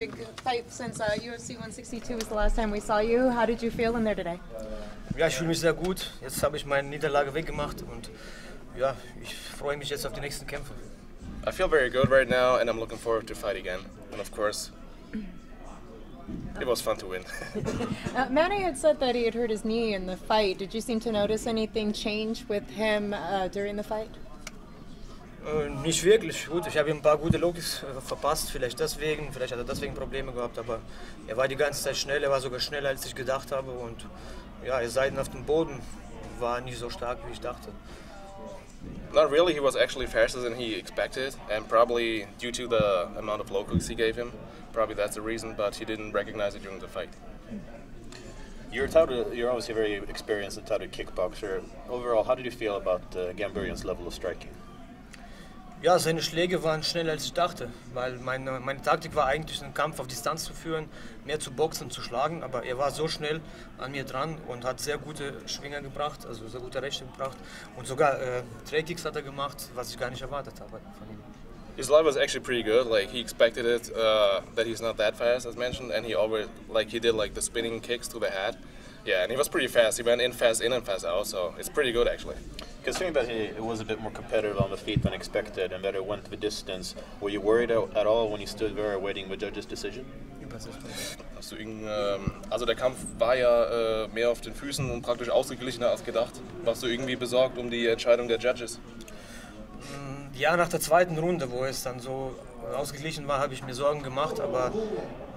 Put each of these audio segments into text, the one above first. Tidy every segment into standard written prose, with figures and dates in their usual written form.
Big fight since UFC 162 was the last time we saw you. How did you feel in there today? Ja, ich fühle mich sehr gut. Jetzt habe ich meine Niederlage weggemacht und ja, ich freue mich jetzt auf die nächsten Kämpfe. I feel very good right now and I'm looking forward to fight again. And of course, it was fun to win. Manny had said that he had hurt his knee in the fight. Did you seem to notice anything change with him during the fight? Nicht wirklich. Gut, ich habe ihm ein paar gute Lokis verpasst, vielleicht hat er deswegen Probleme gehabt, aber er war die ganze Zeit schnell, er war sogar schneller als ich gedacht habe und ja, er Seiten auf dem Boden war nicht so stark wie ich dachte. Not really, he was actually faster than he expected and probably due to the amount of low kicks he gave him, probably that's the reason, but he didn't recognize it during the fight. You're obviously a very experienced and touted kickboxer. Overall, how did you feel about Gamburyan's level of striking? Ja, seine Schläge waren schneller als ich dachte, weil meine Taktik war eigentlich, den Kampf auf Distanz zu führen, mehr zu boxen, zu schlagen, aber er war so schnell an mir dran und hat sehr gute Schwinger gebracht, also sehr gute Rechte gebracht und sogar Trail-Kicks hat er gemacht, was ich gar nicht erwartet habe von ihm. His line was actually pretty good. Like he expected it that he's not that fast as mentioned, and he always he did the spinning kicks to the head. Yeah, and he was pretty fast. He went in and fast out, so it's pretty good actually. Considering that he was a bit more competitive on the feet than expected and that it went the distance, were you worried at all when you stood there waiting the judge's decision? Also der Kampf war ja mehr auf den Füßen und praktisch ausgeglichener als gedacht. Warst du irgendwie besorgt um die Entscheidung der Judges? Ja, nach der zweiten Runde, wo es dann so ausgeglichen war, habe ich mir Sorgen gemacht, aber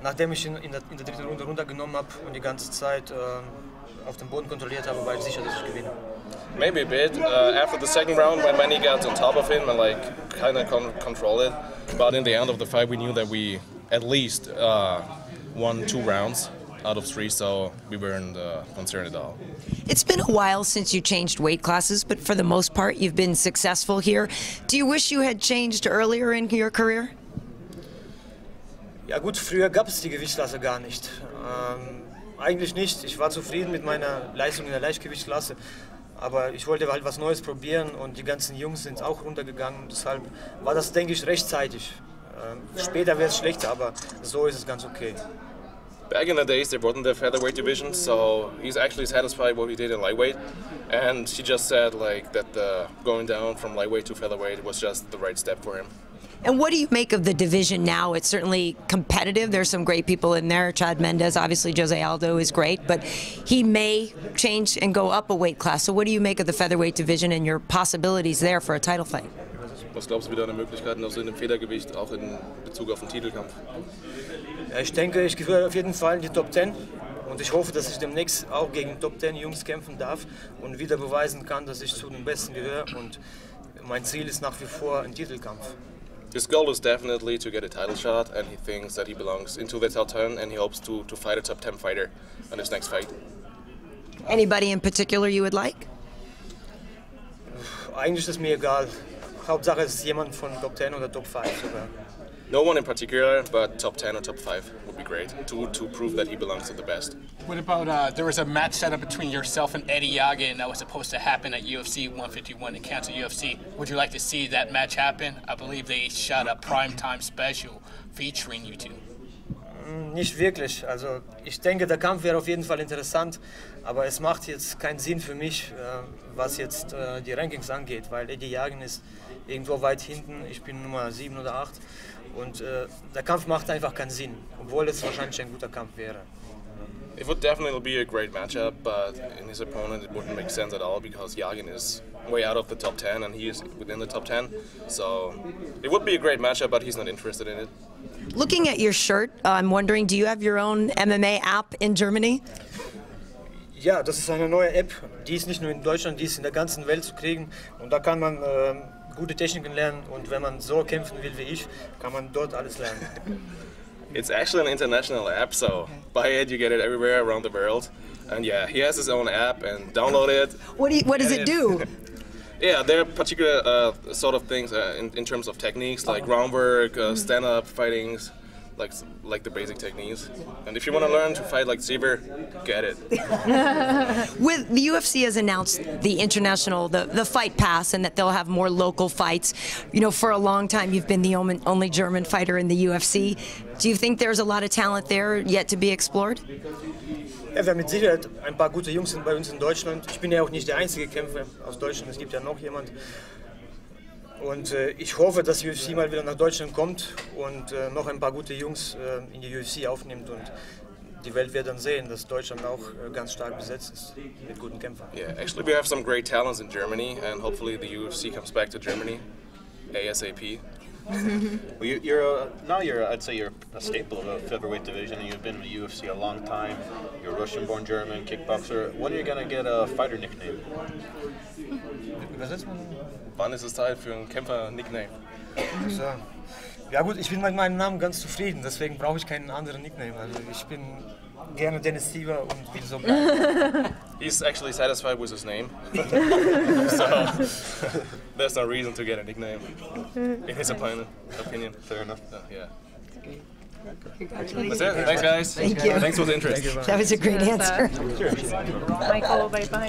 nachdem ich ihn in der dritten Runde runtergenommen habe und die ganze Zeit auf dem Boden kontrolliert habe, war ich sicher, dass ich gewinne. Maybe a bit. After the second round, when Manny got on top of him and kind of control it, but in the end of the fight, we knew that we at least won 2 rounds out of 3, so we weren't concerned at all. It's been a while since you changed weight classes, but for the most part, you've been successful here. Do you wish you had changed earlier in your career? Ja gut, früher gab es die Gewichtsklasse gar nicht. Eigentlich nicht. Ich war zufrieden mit meiner Leistung in der Leichtgewichtsklasse. Aber ich wollte halt was Neues probieren und die ganzen Jungs sind auch runtergegangen. Deshalb war das, denke ich, rechtzeitig. Später wäre es schlechter, aber so ist es ganz okay. Back in the days, there wasn't the featherweight division, so he's actually satisfied what he did in lightweight. And he just said that going down from lightweight to featherweight was just the right step for him. And what do you make of the division now? It's certainly competitive. There's some great people in there. Chad Mendes, obviously Jose Aldo is great, but he may change and go up a weight class. So what do you make of the featherweight division and your possibilities there for a title fight? Was glaubst du, wie deine Möglichkeiten in dem Federgewicht, auch in Bezug auf den Titelkampf? Ja, ich denke, ich gehöre auf jeden Fall in die Top 10 und ich hoffe, dass ich demnächst auch gegen Top 10 Jungs kämpfen darf und wieder beweisen kann, dass ich zu den Besten gehöre und mein Ziel ist nach wie vor ein Titelkampf. His goal is definitely to get a title shot, and he thinks that he belongs into the top 10, and he hopes to fight a top 10 fighter in his next fight. Anybody in particular you would like? Eigentlich ist es mir egal. Hauptsache es ist jemand von Top 10 oder Top 5 sogar. No one in particular, but top 10 or top 5 would be great to prove that he belongs to the best. What about, there was a match set up between yourself and H.E.A.T, and that was supposed to happen at UFC 151 in Kansas UFC. Would you like to see that match happen? I believe they shot a primetime special featuring you two. Nicht wirklich. Also ich denke, der Kampf wäre auf jeden Fall interessant, aber es macht jetzt keinen Sinn für mich, was jetzt die Rankings angeht, weil H.E.A.T ist irgendwo weit hinten, ich bin Nummer 7 oder 8 und der Kampf macht einfach keinen Sinn, obwohl es wahrscheinlich ein guter Kampf wäre. It would definitely be a great matchup, but in his opponent it wouldn't make sense at all because H.E.A.T is way out of the top 10 and he is within the top 10. So it would be a great matchup, but he's not interested in it. Looking at your shirt, I'm wondering, do you have your own MMA app in Germany? Ja, das ist eine neue App, die ist nicht nur in Deutschland, die ist in der ganzen Welt zu kriegen und da kann man gute Techniken lernen und wenn man so kämpfen will wie ich, kann man dort alles lernen. It's actually an international app, so buy it, you get it everywhere around the world. And yeah, he has his own app and download it. What does it do? Yeah, there are particular sort of things in terms of techniques like groundwork, stand-up fightings, like the basic techniques. And if you want to learn to fight like Siver, get it. With the UFC has announced the international, the fight pass, and that they'll have more local fights. You know, for a long time you've been the only German fighter in the UFC. Do you think there's a lot of talent there yet to be explored? Ja, wir haben mit Sicherheit ein paar gute Jungs bei uns in Deutschland. Ich bin ja auch nicht der einzige Kämpfer aus Deutschland, es gibt ja noch jemand. Und ich hoffe, dass die UFC mal wieder nach Deutschland kommt und noch ein paar gute Jungs in die UFC aufnimmt. Und die Welt wird dann sehen, dass Deutschland auch ganz stark besetzt ist mit guten Kämpfern. Yeah, actually we have some great talents in Germany, and hopefully the UFC comes back to Germany ASAP. Well, I'd say you're a staple of the featherweight division, and you've been in the UFC a long time. You're a Russian-born German kickboxer. When are you gonna get a fighter nickname? Übersetzt man? Wann ist es Zeit für einen Kämpfer-Nickname? So. Ja gut, ich bin mit meinem Namen ganz zufrieden, deswegen brauche ich keinen anderen Nickname. Also ich bin gerne Dennis Siver und will so bleiben. He's actually satisfied with his name, so there's no reason to get a nickname, in his opinion. Fair enough. Yeah. That's it. Thanks, guys. Thank you. Thanks for the interest. That was a great answer. Michael, right behind.